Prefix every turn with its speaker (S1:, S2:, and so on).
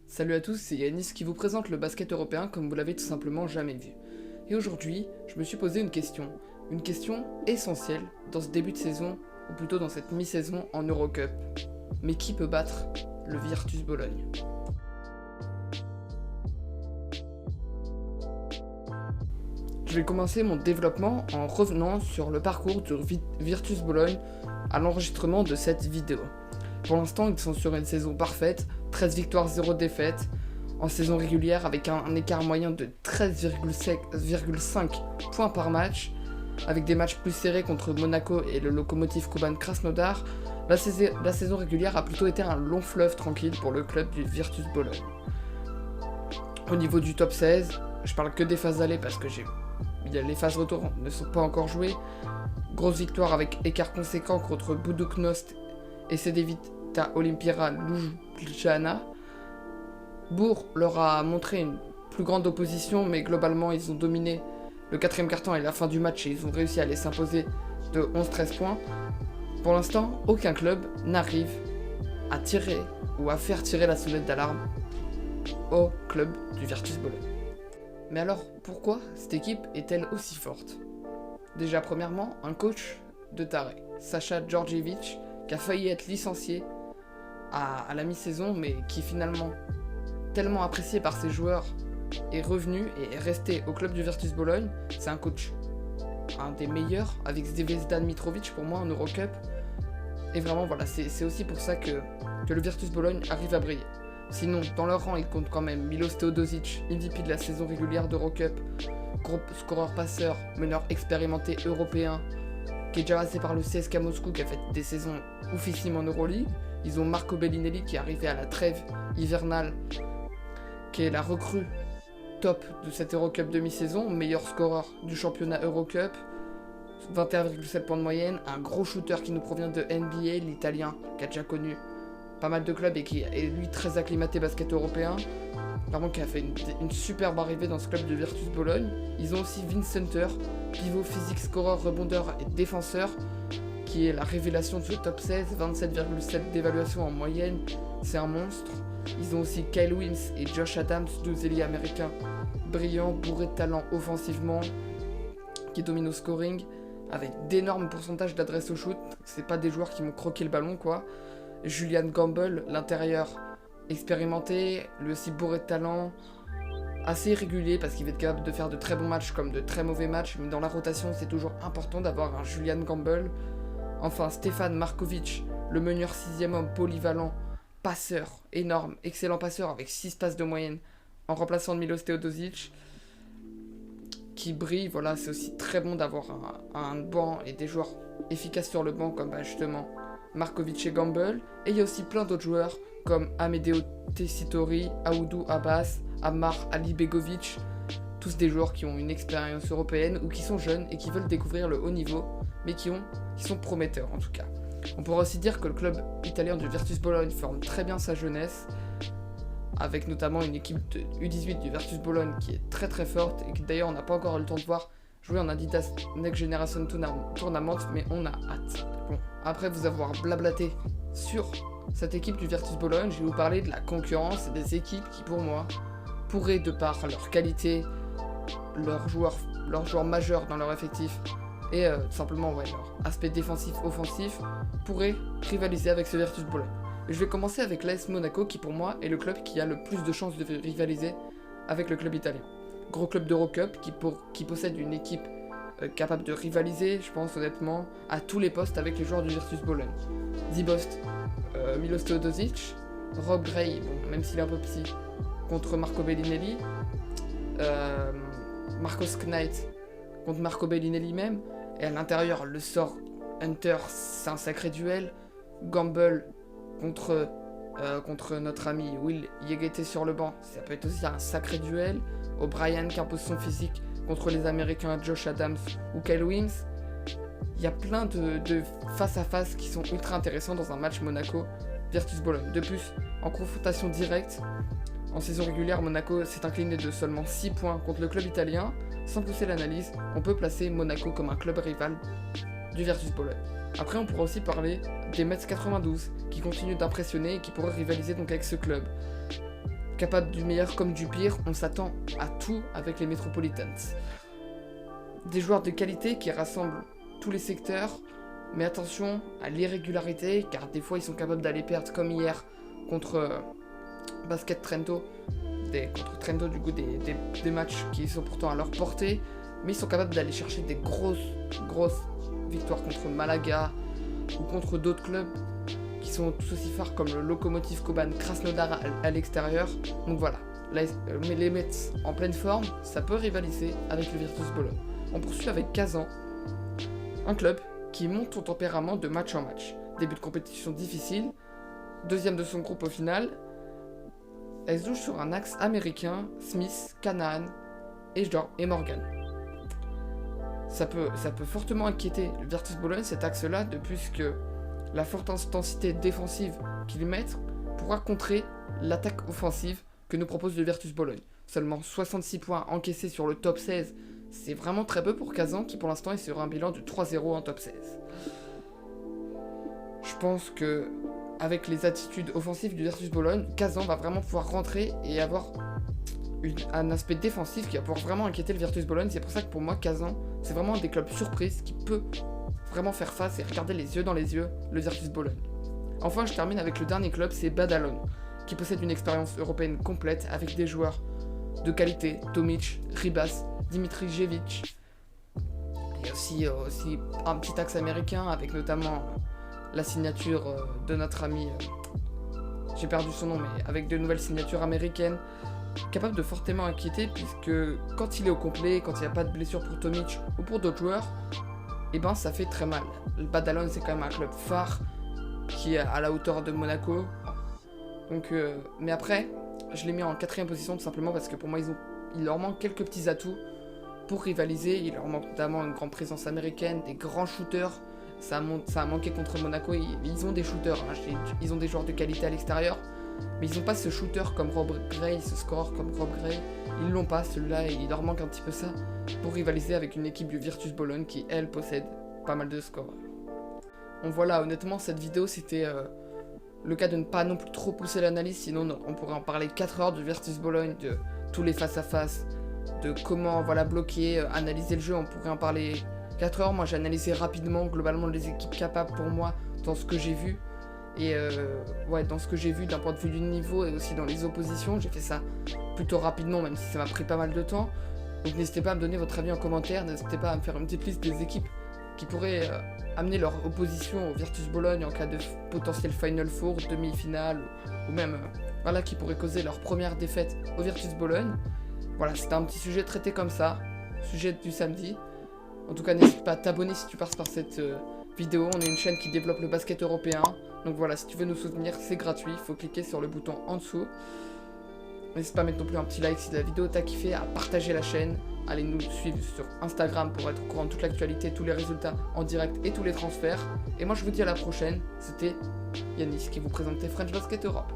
S1: Salut à tous, c'est Yanis qui vous présente le basket européen comme vous l'avez tout simplement jamais vu. Et aujourd'hui, je me suis posé une question essentielle dans ce début de saison, ou plutôt dans cette mi-saison en Eurocup. Mais qui peut battre le Virtus Bologne ? Je vais commencer mon développement en revenant sur le parcours du Virtus Bologne à l'enregistrement de cette vidéo. Pour l'instant, ils sont sur une saison parfaite, 13 victoires, 0 défaites, en saison régulière avec un écart moyen de 13,5 points par match, avec des matchs plus serrés contre Monaco et le Lokomotiv Kuban Krasnodar. La saison régulière a plutôt été un long fleuve tranquille pour le club du Virtus Bologne. Au niveau du top 16, je parle que des phases allées parce que les phases retour ne sont pas encore jouées. Grosse victoire avec écart conséquent contre Budućnost et Cedevita Olimpija Ljubljana. Bourg leur a montré une plus grande opposition, mais globalement ils ont dominé le quatrième quart-temps et la fin du match et ils ont réussi à les s'imposer de 11-13 points. Pour l'instant, aucun club n'arrive à tirer ou à faire tirer la sonnette d'alarme au club du Virtus Bologne. Mais alors, pourquoi cette équipe est-elle aussi forte ? Déjà, premièrement, un coach de taré, Sacha Djordjevic, qui a failli être licencié à la mi-saison, mais qui finalement, tellement apprécié par ses joueurs, est revenu et est resté au club du Virtus Bologne. C'est un coach, un des meilleurs, avec Zvezdan Mitrovic pour moi en Eurocup. Et vraiment, voilà, c'est aussi pour ça que le Virtus Bologne arrive à briller. Sinon, dans leur rang, ils comptent quand même Milos Teodosic, MVP de la saison régulière d'Eurocup, gros scoreur-passeur, meneur expérimenté européen, qui est déjà passé par le CSKA Moscou, qui a fait des saisons oufissimes en Euroleague. Ils ont Marco Bellinelli qui est arrivé à la trêve hivernale, qui est la recrue top de cette Eurocup demi-saison, meilleur scoreur du championnat Eurocup, 21,7 points de moyenne, un gros shooter qui nous provient de NBA, l'Italien, qui a déjà connu pas mal de clubs et qui est lui très acclimaté basket européen, vraiment qui a fait une superbe arrivée dans ce club de Virtus Bologne. Ils ont aussi Vince Hunter, pivot physique, scoreur, rebondeur et défenseur, qui est la révélation de ce top 16, 27,7 d'évaluation en moyenne, c'est un monstre. Ils ont aussi Kyle Wims et Josh Adams, deux ailiers américains brillants, bourrés de talent offensivement, qui dominent au scoring, avec d'énormes pourcentages d'adresse au shoot. C'est pas des joueurs qui vont croquer le ballon, quoi. Julian Gamble, l'intérieur expérimenté, lui aussi bourré de talent, assez irrégulier parce qu'il va être capable de faire de très bons matchs comme de très mauvais matchs, mais dans la rotation c'est toujours important d'avoir un Julian Gamble. Enfin, Stefan Markovic, le meneur 6e homme polyvalent, passeur, énorme, excellent passeur avec 6 passes de moyenne en remplaçant Milos Teodosic, qui brille. Voilà, c'est aussi très bon d'avoir un banc et des joueurs efficaces sur le banc comme justement Markovic et Gamble. Et il y a aussi plein d'autres joueurs comme Amedeo Tessitori, Aoudou Abbas, Ammar Alibegovic, tous des joueurs qui ont une expérience européenne ou qui sont jeunes et qui veulent découvrir le haut niveau, mais qui sont prometteurs en tout cas. On pourra aussi dire que le club italien du Virtus Bologne forme très bien sa jeunesse, avec notamment une équipe de U18 du Virtus Bologne qui est très très forte et que d'ailleurs on n'a pas encore eu le temps de voir jouer en Adidas Next Generation Tournament, mais on a hâte. Bon, après vous avoir blablaté sur cette équipe du Virtus Bologne, je vais vous parler de la concurrence et des équipes qui pour moi pourraient, de par leur qualité, leurs joueurs majeurs dans leur effectif et tout simplement leur aspect défensif-offensif, pourraient rivaliser avec ce Virtus Bologne. Et je vais commencer avec l'AS Monaco qui pour moi est le club qui a le plus de chances de rivaliser avec le club italien. Gros club d'Eurocup qui possède une équipe capable de rivaliser, je pense honnêtement, à tous les postes avec les joueurs du Virtus Bologne. Zibost, Milos Teodosic, Rob Gray, bon, même s'il est un peu petit, contre Marco Bellinelli, Marcos Knight contre Marco Bellinelli même, et à l'intérieur, le sort Hunter, c'est un sacré duel, Gamble contre notre ami Will Yegete sur le banc, ça peut être aussi un sacré duel, O'Brien qui impose son physique contre les Américains Josh Adams ou Kyle Wims. Il y a plein de face-à-face qui sont ultra intéressants dans un match Monaco-Virtus Bologne. De plus, en confrontation directe, en saison régulière, Monaco s'est incliné de seulement 6 points contre le club italien. Sans pousser l'analyse, on peut placer Monaco comme un club rival du Virtus Bologne. Après, on pourra aussi parler des Mets 92, qui continuent d'impressionner et qui pourraient rivaliser donc avec ce club. Capable du meilleur comme du pire, on s'attend à tout avec les Metropolitans. Des joueurs de qualité qui rassemblent tous les secteurs, mais attention à l'irrégularité, car des fois ils sont capables d'aller perdre comme hier contre Basket Trento, contre Trento du coup des matchs qui sont pourtant à leur portée, mais ils sont capables d'aller chercher des grosses victoires contre Malaga ou contre d'autres clubs qui sont tout aussi forts comme le Lokomotiv Koban Krasnodar à l'extérieur. Donc voilà, mais les Mets en pleine forme, ça peut rivaliser avec le Virtus Bologne. On poursuit avec Kazan, un club qui monte son tempérament de match en match. Début de compétition difficile, deuxième de son groupe au final. Elle se joue sur un axe américain, Smith, Canaan et Morgan. Ça peut fortement inquiéter le Virtus Bologne, cet axe-là, puisque la forte intensité défensive qu'ils mettent pourra contrer l'attaque offensive que nous propose le Virtus Bologne. Seulement 66 points encaissés sur le top 16, c'est vraiment très peu pour Kazan qui pour l'instant est sur un bilan de 3-0 en top 16. Je pense que avec les attitudes offensives du Virtus Bologne, Kazan va vraiment pouvoir rentrer et avoir un aspect défensif qui va pouvoir vraiment inquiéter le Virtus Bologne. C'est pour ça que pour moi, Kazan, c'est vraiment un des clubs surprises qui peut vraiment faire face et regarder les yeux dans les yeux le Virtus Bologne. Enfin, je termine avec le dernier club, c'est Badalone, qui possède une expérience européenne complète avec des joueurs de qualité, Tomic, Ribas, Dimitrijevic. Il y a aussi un petit axe américain avec notamment la signature de notre ami, j'ai perdu son nom, mais avec de nouvelles signatures américaines, capable de fortement inquiéter puisque quand il est au complet, quand il n'y a pas de blessure pour Tomic ou pour d'autres joueurs, et ben ça fait très mal. Le Badalone c'est quand même un club phare qui est à la hauteur de Monaco. Donc, mais après, je l'ai mis en 4ème position tout simplement parce que pour moi il leur manque quelques petits atouts pour rivaliser. Il leur manque notamment une grande présence américaine, des grands shooters. Ça a manqué contre Monaco, ils ont des shooters, hein. Ils ont des joueurs de qualité à l'extérieur, mais ils n'ont pas ce shooter comme Rob Gray, ce scoreur comme Rob Gray. Ils l'ont pas, celui-là, et il leur manque un petit peu ça pour rivaliser avec une équipe du Virtus Bologne qui, elle, possède pas mal de scores. Donc voilà, honnêtement, cette vidéo, c'était le cas de ne pas non plus trop pousser l'analyse, sinon on pourrait en parler 4 heures du Virtus Bologne, de tous les face-à-face, de comment bloquer, analyser le jeu, on pourrait en parler 4 heures. Moi j'ai analysé rapidement globalement les équipes capables pour moi dans ce que j'ai vu. Et dans ce que j'ai vu d'un point de vue du niveau et aussi dans les oppositions, j'ai fait ça plutôt rapidement même si ça m'a pris pas mal de temps. Donc n'hésitez pas à me donner votre avis en commentaire, n'hésitez pas à me faire une petite liste des équipes qui pourraient amener leur opposition au Virtus Bologne en cas de potentiel Final Four, demi-finale ou même qui pourraient causer leur première défaite au Virtus Bologne. Voilà, c'était un petit sujet traité comme ça, sujet du samedi. En tout cas, n'hésite pas à t'abonner si tu passes par cette vidéo. On est une chaîne qui développe le basket européen. Donc voilà, si tu veux nous soutenir, c'est gratuit. Il faut cliquer sur le bouton en dessous. N'hésite pas à mettre non plus un petit like si la vidéo t'a kiffé, à partager la chaîne. Allez nous suivre sur Instagram pour être au courant de toute l'actualité, tous les résultats en direct et tous les transferts. Et moi, je vous dis à la prochaine. C'était Yanis qui vous présentait French Basket Europe.